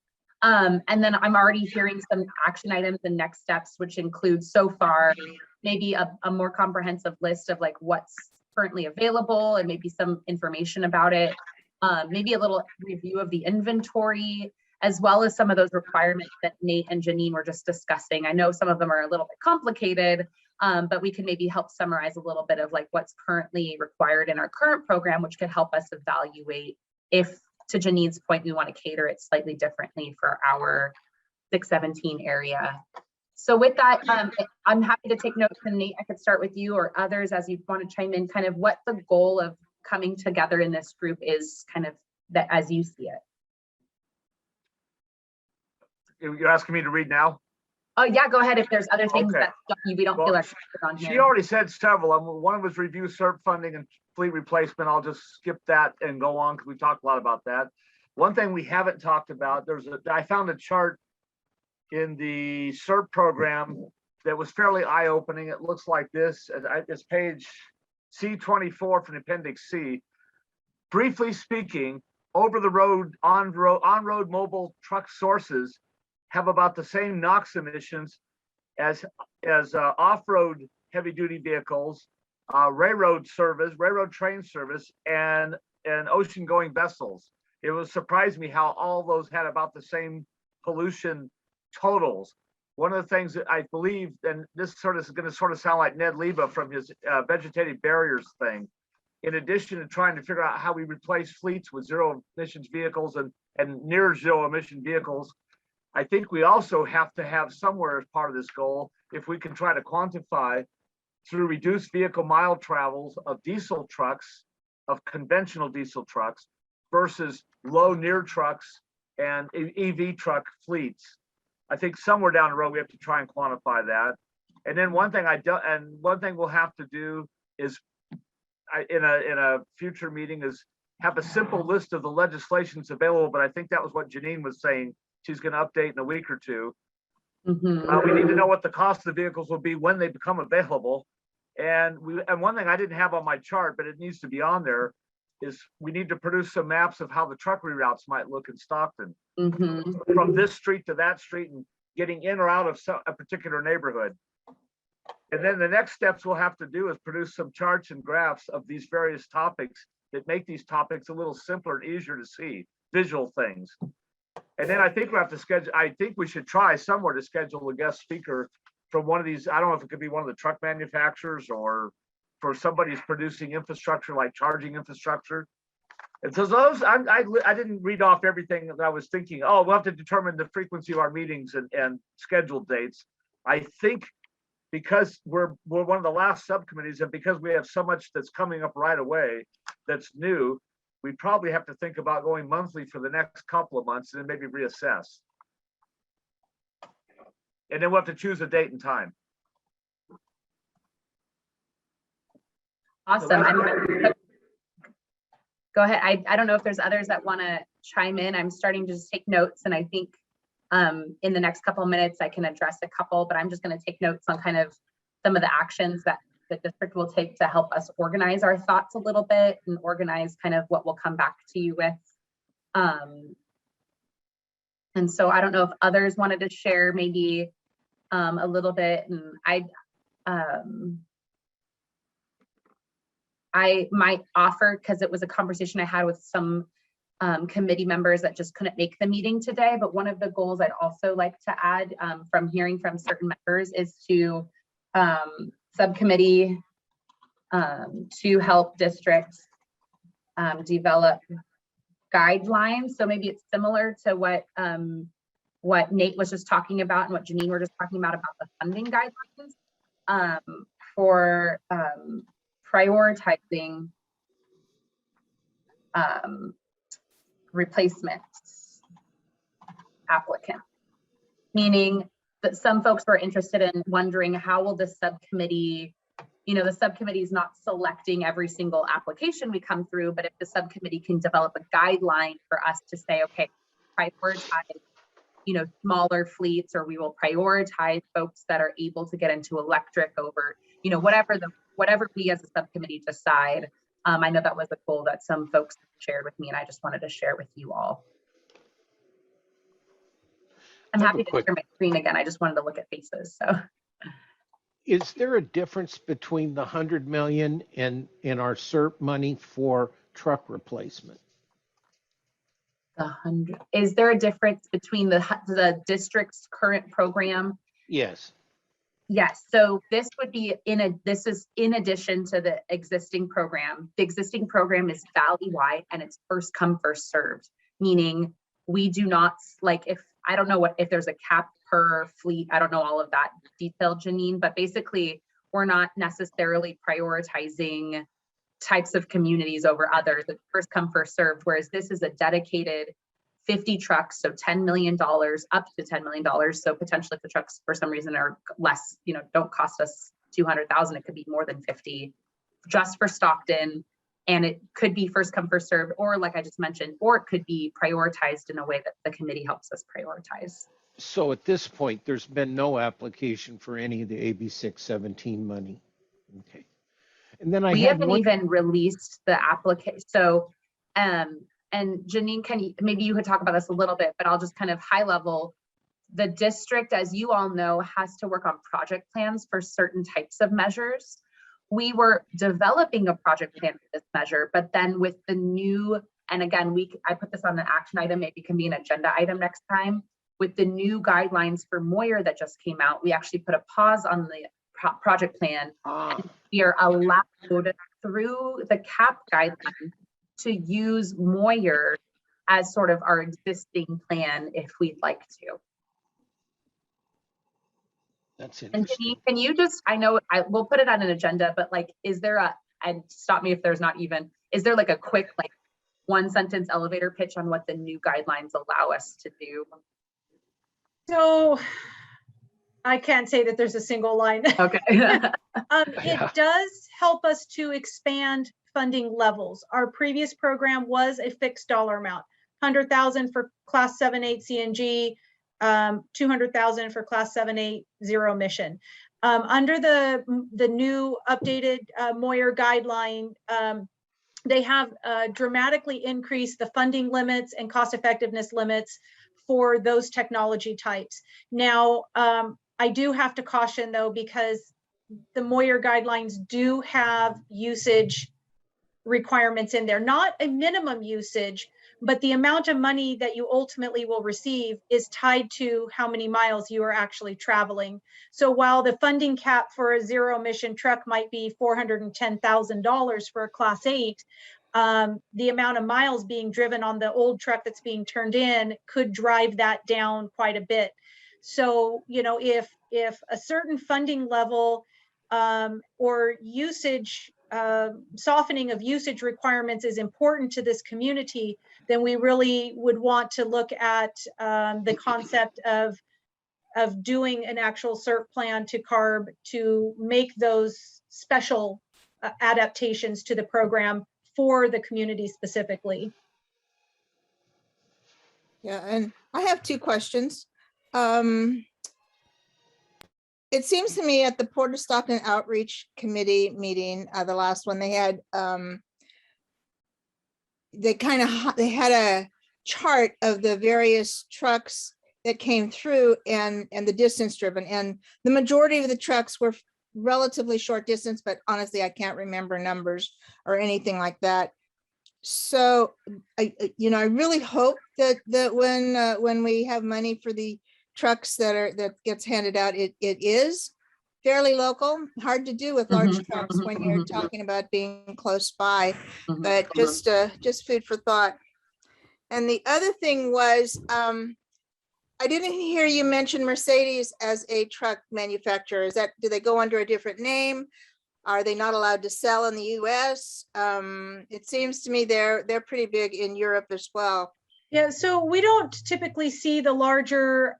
And then I'm already hearing some action items and next steps, which include so far maybe a more comprehensive list of like what's currently available and maybe some information about it. Maybe a little review of the inventory, as well as some of those requirements that Nate and Janine were just discussing. I know some of them are a little bit complicated, but we can maybe help summarize a little bit of like what's currently required in our current program, which could help us evaluate if, to Janine's point, we want to cater it slightly differently for our 617 area. So with that, I'm happy to take notes, and Nate, I could start with you or others as you want to chime in, kind of what the goal of coming together in this group is, kind of that as you see it. You're asking me to read now? Oh yeah, go ahead if there's other things Okay. that we don't feel like on here. She already said several. One was review CERT funding and fleet replacement. I'll just skip that and go on because we talked a lot about that. One thing we haven't talked about, I found a chart in the CERT program that was fairly eye-opening. It looks like this. It's page C24 from Appendix C. Briefly speaking, over-the-road, on-road mobile truck sources have about the same NOx emissions as off-road heavy-duty vehicles, railroad train service, and ocean-going vessels. It was surprised me how all those had about the same pollution totals. One of the things that I believe, and this is going to sound like Ned Leba from his vegetative barriers thing, in addition to trying to figure out how we replace fleets with zero emissions vehicles and near zero emission vehicles, I think we also have to have somewhere as part of this goal, if we can try to quantify through reduced vehicle mile travels of diesel trucks, of conventional diesel trucks versus low near trucks and EV truck fleets. I think somewhere down the road, we have to try and quantify that. And then one thing we'll have to do is in a future meeting is have a simple list of the legislations available. But I think that was what Janine was saying. She's going to update in a week or two. Mm-hmm. We need to know what the cost of the vehicles will be when they become available. And one thing I didn't have on my chart, but it needs to be on there, is we need to produce some maps of how the truck reroutes might look in Stockton. Mm-hmm. From this street to that street and getting in or out of a particular neighborhood. And then the next steps we'll have to do is produce some charts and graphs of these various topics that make these topics a little simpler and easier to see, visual things. And then I think we should try somewhere to schedule a guest speaker from one of these. I don't know if it could be one of the truck manufacturers or for somebody who's producing infrastructure like charging infrastructure. And so those, I didn't read off everything that I was thinking. Oh, we'll have to determine the frequency of our meetings and scheduled dates. I think because we're one of the last subcommittees, and because we have so much that's coming up right away that's new, we probably have to think about going monthly for the next couple of months and then maybe reassess. And then we'll have to choose a date and time. Awesome. Go ahead. I don't know if there's others that want to chime in. I'm starting to just take notes, and I think in the next couple of minutes I can address a couple, but I'm just going to take notes on kind of some of the actions that the district will take to help us organize our thoughts a little bit and organize kind of what we'll come back to you with. And so I don't know if others wanted to share maybe a little bit, and I might offer, because it was a conversation I had with some committee members that just couldn't make the meeting today, but one of the goals I'd also like to add from hearing from certain members is to subcommittee to help districts develop guidelines. So maybe it's similar to what Nate was just talking about and what Janine were just talking about the funding guidelines for prioritizing replacement applicants, meaning that some folks were interested in wondering how will the subcommittee, the subcommittee is not selecting every single application we come through, but if the subcommittee can develop a guideline for us to say, okay, prioritize, smaller fleets, or we will prioritize folks that are able to get into electric over, whatever we as a subcommittee decide. I know that was a goal that some folks shared with me, and I just wanted to share with you all. I'm happy to share my screen again. I just wanted to look at faces. So, is there a difference between the 100 million and in our SERP money for truck replacement? Is there a difference between the district's current program? Yes. Yes. So this would be this is in addition to the existing program. The existing program is valley-wide and it's first come, first served, meaning we do not, I don't know if there's a cap per fleet. I don't know all of that detail, Janine, but basically we're not necessarily prioritizing types of communities over others. It's first come, first served, whereas this is a dedicated 50 trucks, so $10 million, up to $10 million. So potentially if the trucks for some reason are less, don't cost us 200,000, it could be more than 50 just for Stockton. And it could be first come, first served, or like I just mentioned, or it could be prioritized in a way that the committee helps us prioritize. So at this point, there's been no application for any of the AB 617 money. Okay. And then I We had haven't one, even released the application. So, and Janine, maybe you could talk about this a little bit, but I'll just kind of high level. The district, as you all know, has to work on project plans for certain types of measures. We were developing a project plan for this measure, but then with the new, and again, I put this on an action item, maybe it can be an agenda item next time. With the new guidelines for Moyer that just came out, we actually put a pause on the project plan. And we are allowed through the CAP guideline to use Moyer as sort of our existing plan if we'd like to. that's And interesting. can you just, I know we'll put it on an agenda, but like, is there and stop me if there's not even, is there like a quick, like 1-sentence elevator pitch on what the new guidelines allow us to do? So I can't say that there's a single line. Okay. It does help us to expand funding levels. Our previous program was a fixed dollar amount, 100,000 for class 7-8 CNG, 200,000 for class 7-8 zero emission. Under the new updated Moyer guideline, they have dramatically increased the funding limits and cost effectiveness limits for those technology types. Now, I do have to caution though, because the Moyer guidelines do have usage requirements in there, not a minimum usage, but the amount of money that you ultimately will receive is tied to how many miles you are actually traveling. So while the funding cap for a zero emission truck might be $410,000 for a class 8, the amount of miles being driven on the old truck that's being turned in could drive that down quite a bit. So, you know, if a certain funding level or usage, softening of usage requirements is important to this community, then we really would want to look at the concept of doing an actual CERT plan to CARB to make those special adaptations to the program for the community specifically. Yeah, and I have 2 questions. It seems to me at the Port of Stockton Outreach Committee meeting, the last one, they had they had a chart of the various trucks that came through and the distance driven, and the majority of the trucks were relatively short distance, but honestly, I can't remember numbers or anything like that. So I really hope that when we have money for the trucks that gets handed out, it is fairly local. Hard to do with large trucks when you're talking about being close by, but just food for thought. And the other thing was, I didn't hear you mention Mercedes as a truck manufacturer. Do they go under a different name? Are they not allowed to sell in the US? It seems to me they're pretty big in Europe as well. Yeah, so we don't typically see the larger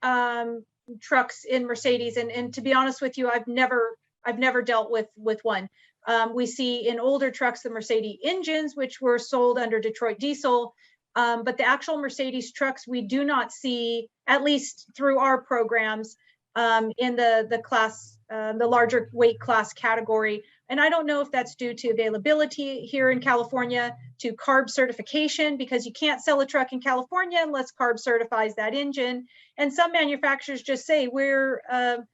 trucks in Mercedes, and to be honest with you, I've never dealt with one. We see in older trucks the Mercedes engines, which were sold under Detroit Diesel, but the actual Mercedes trucks we do not see, at least through our programs, in the class, the larger weight class category. And I don't know if that's due to availability here in California, to CARB certification, because you can't sell a truck in California unless CARB certifies that engine. And some manufacturers just say we're an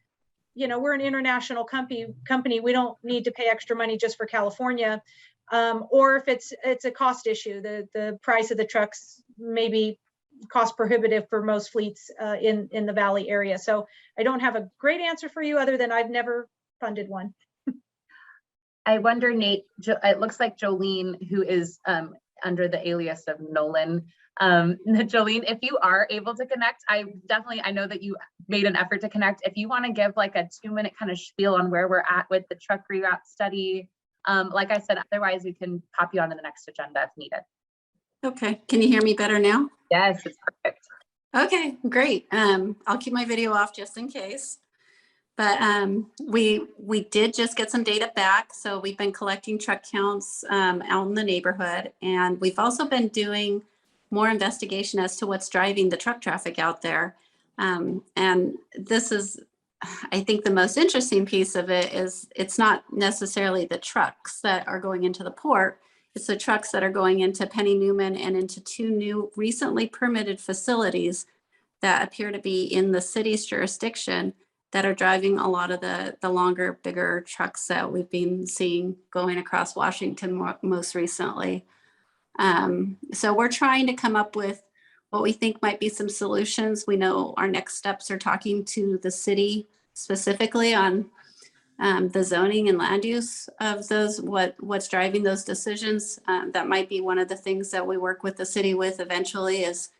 international company. We don't need to pay extra money just for California. Or if it's a cost issue, the price of the trucks may be cost prohibitive for most fleets in the Valley area. So I don't have a great answer for you other than I've never funded one. I wonder, Nate, it looks like Jolene, who is under the alias of Nolan. Jolene, if you are able to connect, I know that you made an effort to connect. If you want to give like a 2-minute kind of spiel on where we're at with the truck reroute study, like I said, otherwise we can pop you on to the next agenda if needed. Okay, can you hear me better now? Yes, it's perfect. Okay, great. I'll keep my video off just in case. But we did just get some data back. So we've been collecting truck counts out in the neighborhood. And we've also been doing more investigation as to what's driving the truck traffic out there. And this is, I think the most interesting piece of it is it's not necessarily the trucks that are going into the port. It's the trucks that are going into Penny Newman and into 2 new recently permitted facilities that appear to be in the city's jurisdiction that are driving a lot of the longer, bigger trucks that we've been seeing going across Washington most recently. So we're trying to come up with what we think might be some solutions. We know our next steps are talking to the city specifically on the zoning and land use of those, what's driving those decisions. That might be one of the things that we work with the city with eventually is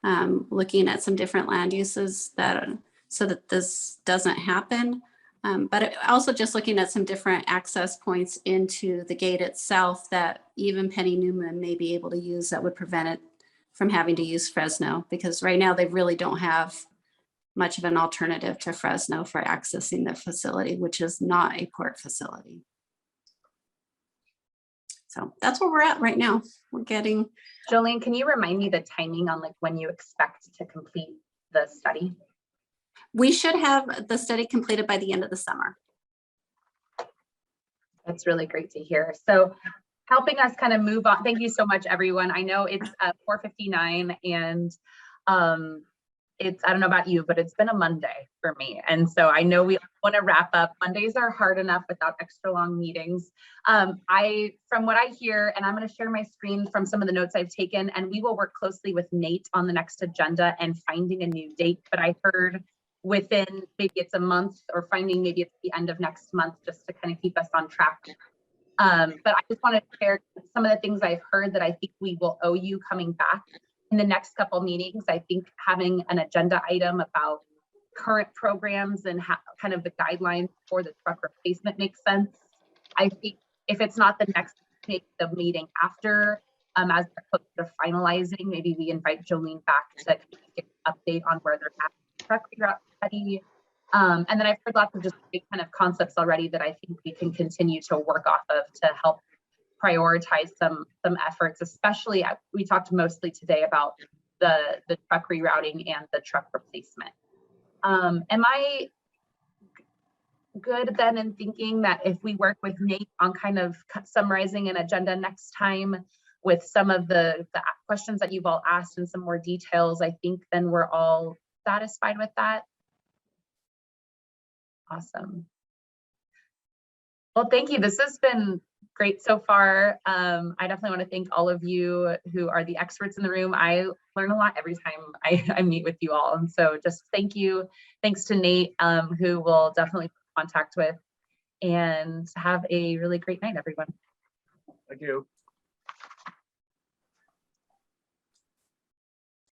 looking at some different land uses that so that this doesn't happen. But also just looking at some different access points into the gate itself that even Penny Newman may be able to use that would prevent it from having to use Fresno, because right now they really don't have much of an alternative to Fresno for accessing the facility, which is not a port facility. So that's where we're at right now. We're getting. Jolene, can you remind me the timing on like when you expect to complete the study? We should have the study completed by the end of the summer. That's really great to hear. So helping us kind of move on. Thank you so much, everyone. I know it's 4:59 and it's, I don't know about you, but it's been a Monday for me. And so I know we want to wrap up. Mondays are hard enough without extra long meetings. From what I hear, and I'm going to share my screen from some of the notes I've taken, and we will work closely with Nate on the next agenda and finding a new date. But I heard within, maybe it's a month, or finding maybe it's the end of next month, just to kind of keep us on track. But I just want to share some of the things I've heard that I think we will owe you coming back in the next couple meetings. I think having an agenda item about current programs and how kind of the guidelines for the truck replacement makes sense. I think if it's not the next meeting after, as they're close to finalizing, maybe we invite Jolene back to get an update on where they're at truck reroute study. And then I've heard lots of just big kind of concepts already that I think we can continue to work off of to help prioritize some efforts, especially we talked mostly today about the truck rerouting and the truck replacement. Am I good then in thinking that if we work with Nate on kind of summarizing an agenda next time with some of the questions that you've all asked and some more details, I think then we're all satisfied with that? Awesome. Well, thank you. This has been great so far. I definitely want to thank all of you who are the experts in the room. I learn a lot every time I meet with you all. And so just thank you. Thanks to Nate, who we'll definitely put in contact with, and have a really great night, everyone. Thank you.